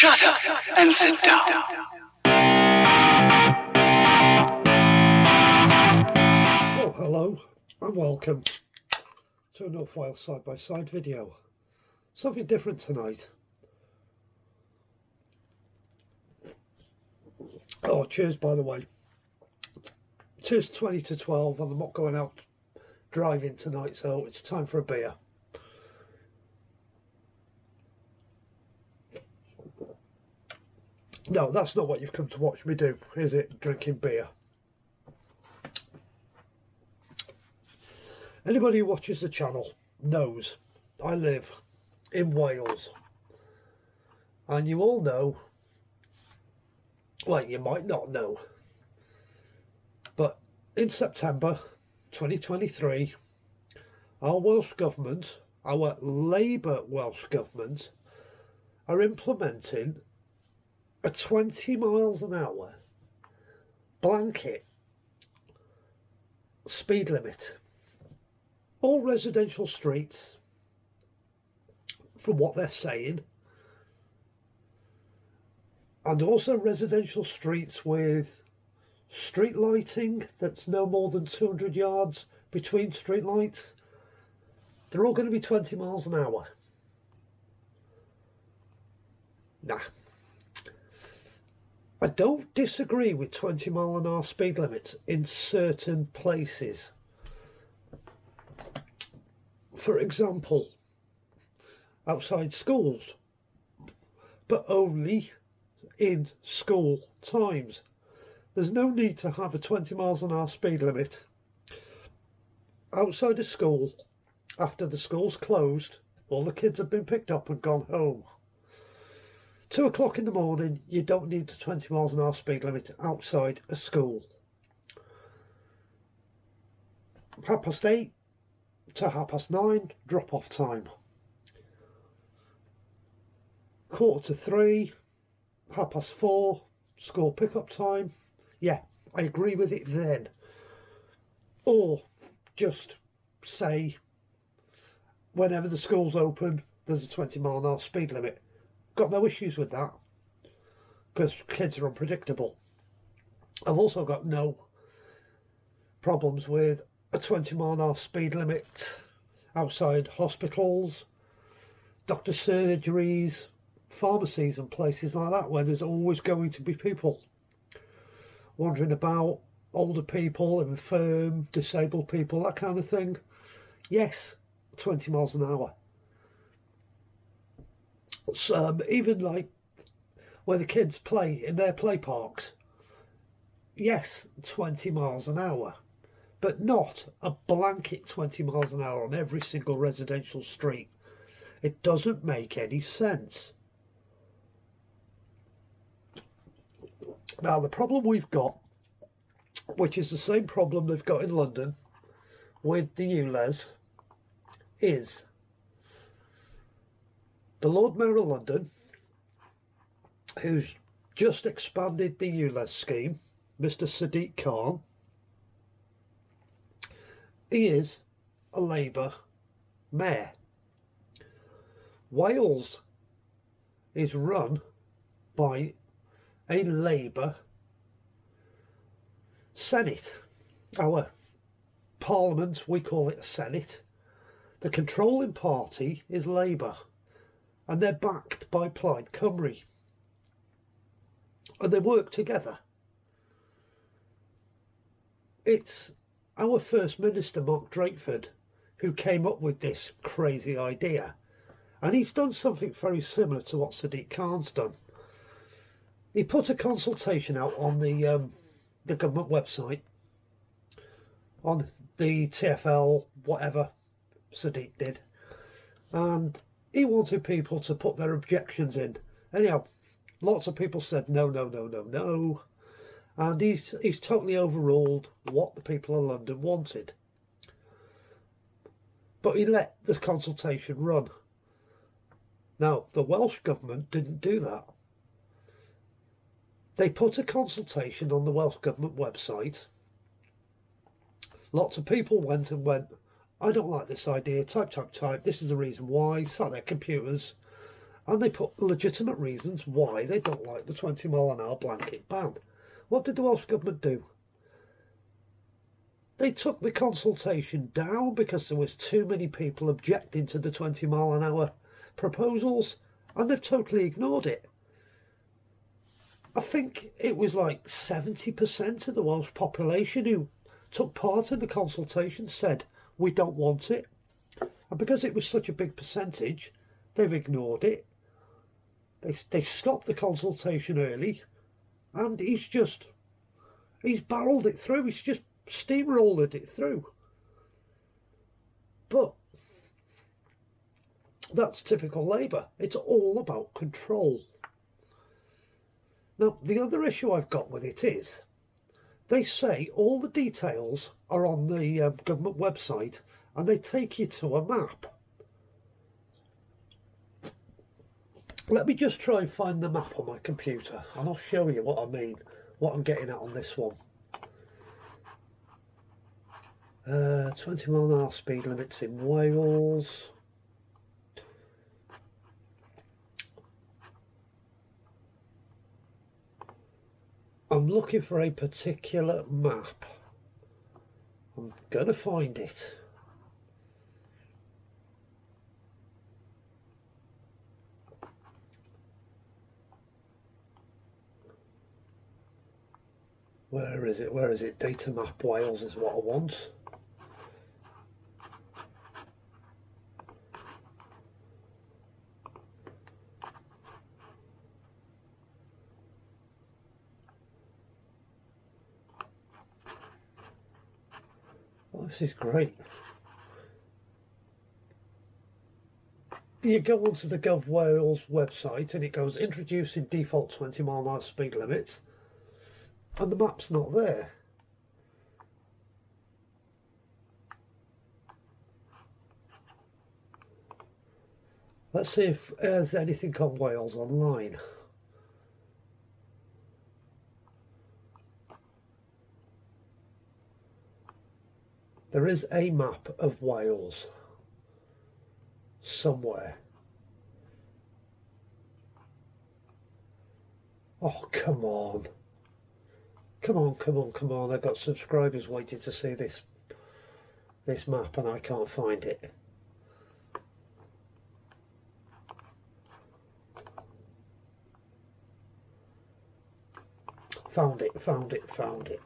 Shut up and sit down. Oh, hello and welcome to a North Wales side-by-side video. Something different tonight. Oh, cheers, by the way. Cheers 20 to 12 and I'm not going out driving tonight, so it's time for a beer. No, that's not what you've come to watch me do, is it? Drinking beer. Anybody who watches the channel knows I live in Wales. And you all know, well, you might not know, but in September 2023, our Welsh Government, our Labour Welsh Government, are implementing a 20 miles an hour blanket speed limit. All residential streets, from what they're saying, and also residential streets with street lighting that's no more than 200 yards between street lights, they're all going to be 20 miles an hour. Nah. I don't disagree with 20 mile an hour speed limits in certain places. For example, outside schools, but only in school times. There's no need to have a 20 miles an hour speed limit outside of school after the school's closed, all the kids have been picked up and gone home. 2 o'clock in the morning, you don't need the 20 miles an hour speed limit outside a school. 8:30 to 9:30, drop off time. 2:45, 4:30, school pickup time. Yeah, I agree with it then. Or just say, whenever the school's open, there's a 20 mile an hour speed limit. Got no issues with that, because kids are unpredictable. I've also got no problems with a 20 mile an hour speed limit outside hospitals, doctor surgeries, pharmacies and places like that, where there's always going to be people wandering about, older people, infirm, disabled people, that kind of thing. Yes, 20 miles an hour. So, even like where the kids play in their play parks, yes, 20 miles an hour, but not a blanket 20 miles an hour on every single residential street. It doesn't make any sense. Now, the problem we've got, which is the same problem they've got in London with the ULEZ, is the Lord Mayor of London, who's just expanded the ULEZ scheme, Mr. Sadiq Khan, he is a Labour mayor. Wales is run by a Labour Senate. Our Parliament, we call it a Senate. The controlling party is Labour, and they're backed by Plaid Cymru, and they work together. It's our First Minister, Mark Drakeford, who came up with this crazy idea, and he's done something very similar to what Sadiq Khan's done. He put a consultation out on the government website, on the TfL, whatever Sadiq did, and he wanted people to put their objections in. Anyhow, lots of people said no, no, no, no, no, and he's totally overruled what the people of London wanted. But he let the consultation run. Now, the Welsh Government didn't do that. They put a consultation on the Welsh Government website. Lots of people went, I don't like this idea, type, this is the reason why, sat their computers And they put legitimate reasons why they don't like the 20-mile-an-hour blanket ban. What did the Welsh Government do? They took the consultation down because there was too many people objecting to the 20-mile-an-hour proposals, and they've totally ignored it. I think it was like 70% of the Welsh population who took part in the consultation said, we don't want it. And because it was such a big percentage, they've ignored it. They stopped the consultation early, and he's barreled it through. He's just steamrolled it through. But that's typical Labour. It's all about control. Now, the other issue I've got with it is, they say all the details are on the government website, and they take you to a map. Let me just try and find the map on my computer, and I'll show you what I mean, what I'm getting at on this one. 20-mile-an-hour speed limits in Wales. I'm looking for a particular map. I'm going to find it. Where is it? Where is it? Data map Wales is what I want. Oh, this is great. You go onto the Gov Wales website and it goes introducing default 20-mile-an-hour speed limits, and the map's not there. Let's see if there's anything on Wales online. There is a map of Wales somewhere. Oh, come on. Come on, come on, come on. I've got subscribers waiting to see this map and I can't find it. Found it, found it, found it.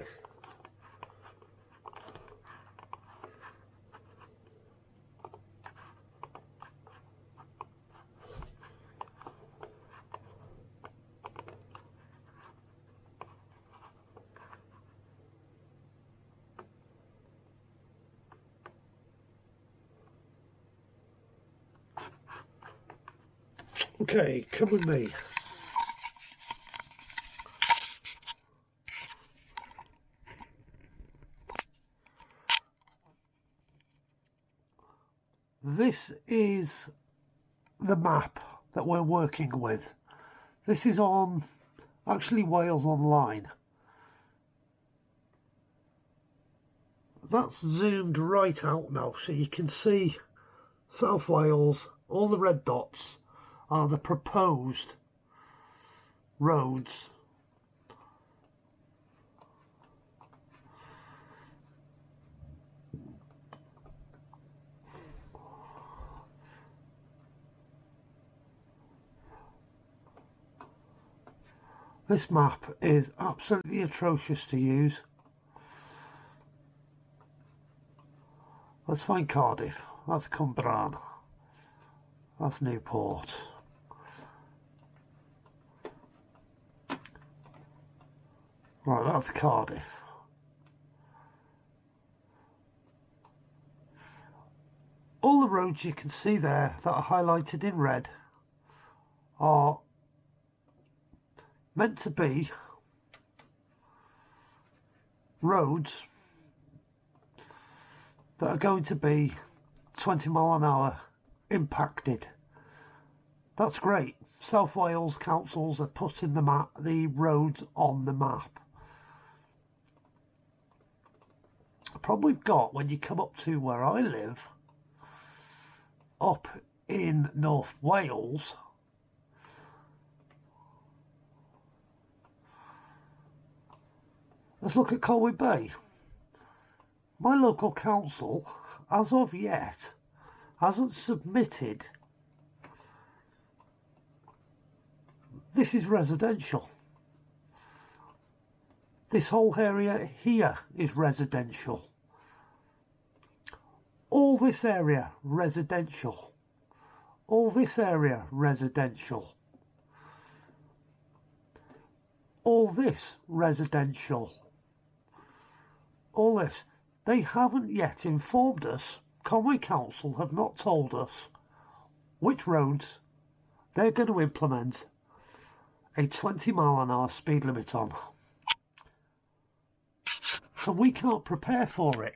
Okay, come with me. This is the map that we're working with. This is on actually Wales Online. That's zoomed right out now, so you can see South Wales. All the red dots are the proposed roads. This map is absolutely atrocious to use. Let's find Cardiff. That's Cwmbran. That's Newport. Right, that's Cardiff. All the roads you can see there that are highlighted in red are meant to be roads that are going to be 20-mile-an-hour impacted. That's great. South Wales councils are putting the roads on the map. The problem we've got when you come up to where I live, up in North Wales, Let's look at Colwyn Bay. My local council, as of yet, hasn't submitted. This is residential. This whole area here is residential. All this area, residential. All this area, residential. All this, residential. All this. They haven't yet informed us, Conway Council have not told us which roads they're going to implement a 20-mile-an-hour speed limit on. So we can't prepare for it.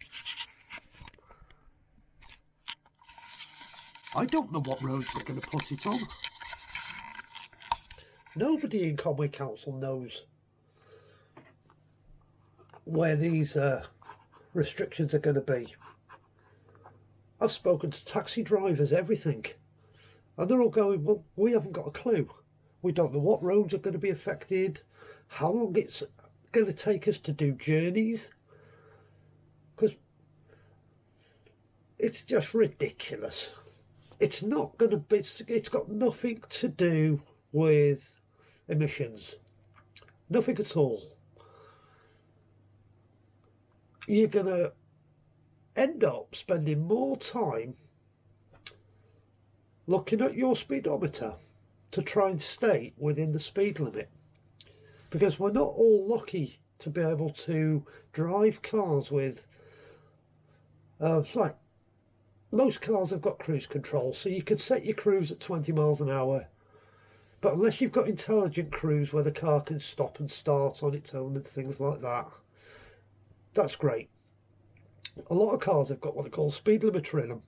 I don't know what roads they're going to put it on. Nobody in Conway Council knows where these restrictions are going to be. I've spoken to taxi drivers, everything, and they're all going, well, we haven't got a clue. We don't know what roads are going to be affected, how long it's going to take us to do journeys, because it's just ridiculous. It's not going to be, it's got nothing to do with emissions, nothing at all. You're going to end up spending more time looking at your speedometer to try and stay within the speed limit, because we're not all lucky to be able to drive cars with like most cars have got cruise control, so you could set your cruise at 20 miles an hour, but unless you've got intelligent cruise where the car can stop and start on its own and things like that, that's great. A lot of cars have got what they call speed limiter in them.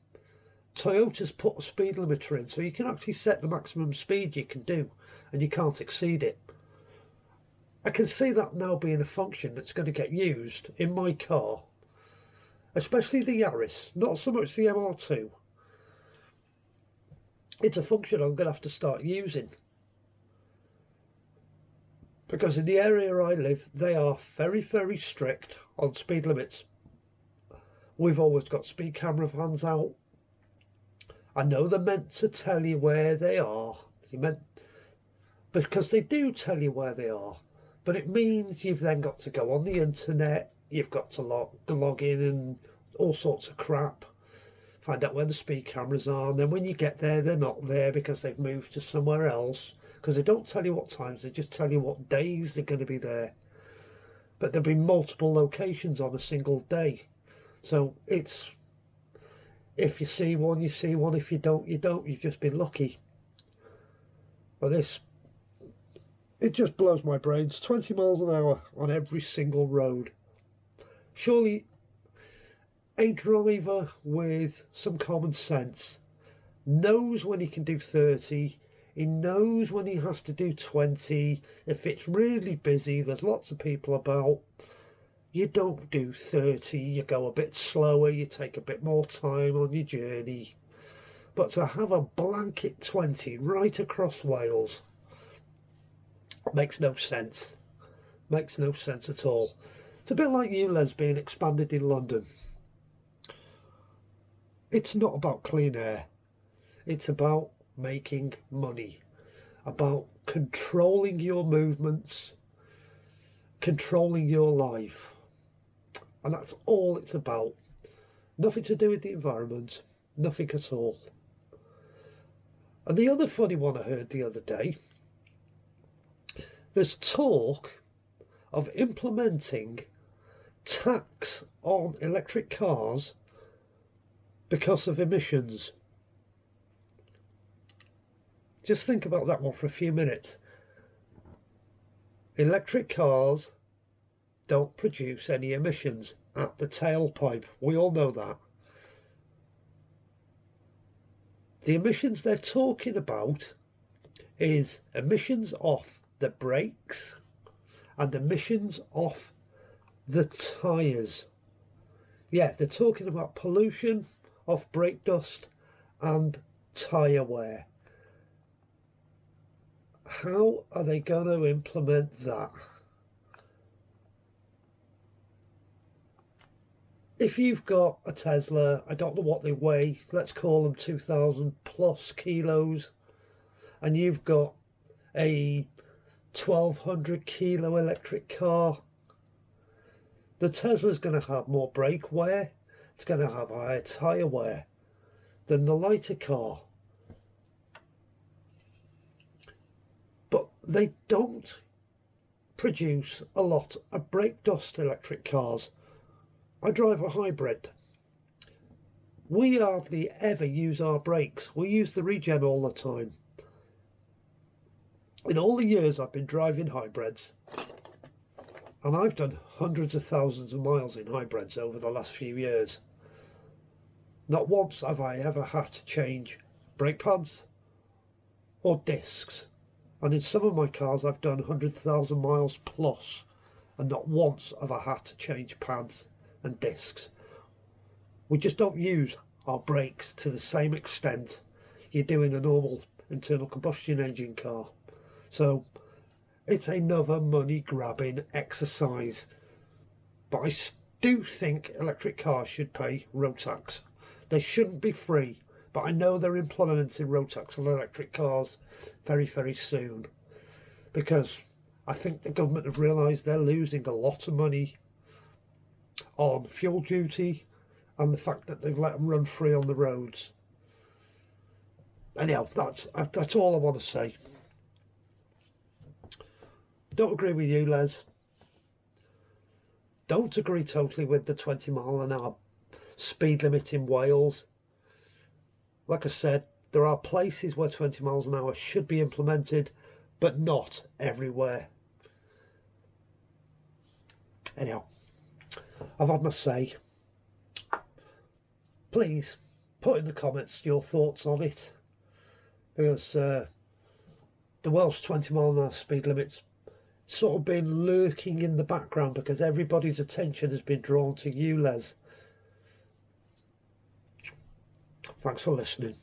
Toyota's put a speed limiter in, so you can actually set the maximum speed you can do and you can't exceed it. I can see that now being a function that's going to get used in my car, especially the Yaris, not so much the MR2. It's a function I'm going to have to start using, because in the area I live they are very, very strict on speed limits. We've always got speed camera vans out. I know they're meant to tell you where they are, because they do tell you where they are, but it means you've then got to go on the internet, you've got to log in and all sorts of crap, find out where the speed cameras are, and then when you get there they're not there because they've moved to somewhere else, because they don't tell you what times, they just tell you what days they're going to be there. But there'll be multiple locations on a single day, so it's, if you see one, you see one. If you don't, you don't. You've just been lucky. But this, it just blows my brains. 20 miles an hour on every single road. Surely a driver with some common sense knows when he can do 30. He knows when he has to do 20. If it's really busy, there's lots of people about, you don't do 30, you go a bit slower, you take a bit more time on your journey. But to have a blanket 20 right across Wales makes no sense. Makes no sense at all. It's a bit like ULEZ being expanded in London. It's not about clean air. It's about making money, about controlling your movements, controlling your life. And that's all it's about. Nothing to do with the environment, nothing at all. And the other funny one I heard the other day, there's talk of implementing tax on electric cars because of emissions. Just think about that one for a few minutes. Electric cars don't produce any emissions at the tailpipe. We all know that. The emissions they're talking about is emissions off the brakes and emissions off the tyres. Yeah, they're talking about pollution off brake dust and tyre wear. How are they going to implement that? if you've got a Tesla, I don't know what they weigh, let's call them 2,000 plus kilos, and you've got a 1,200 kilo electric car, the Tesla's going to have more brake wear, it's going to have higher tyre wear than the lighter car. But they don't produce a lot of brake dust, electric cars. I drive a hybrid. We hardly ever use our brakes. We use the regen all the time. In all the years I've been driving hybrids, and I've done hundreds of thousands of miles in hybrids over the last few years, not once have I ever had to change brake pads or discs. And in some of my cars I've done 100,000 miles plus, and not once have I had to change pads and discs. We just don't use our brakes to the same extent you do in a normal internal combustion engine car. So it's another money grabbing exercise. But I do think electric cars should pay road tax. They shouldn't be free, but I know they're implementing road tax on electric cars very, very soon, because I think the government have realised they're losing a lot of money on fuel duty and the fact that they've let them run free on the roads. Anyhow, that's all I want to say. Don't agree with you, Les. Don't agree totally with the 20-mile-an-hour speed limit in Wales. Like I said, there are places where 20 miles an hour should be implemented, but not everywhere. Anyhow, I've had my say. Please put in the comments your thoughts on it, because the Welsh 20-mile-an-hour speed limit's sort of been lurking in the background because everybody's attention has been drawn to you, Les. Thanks for listening.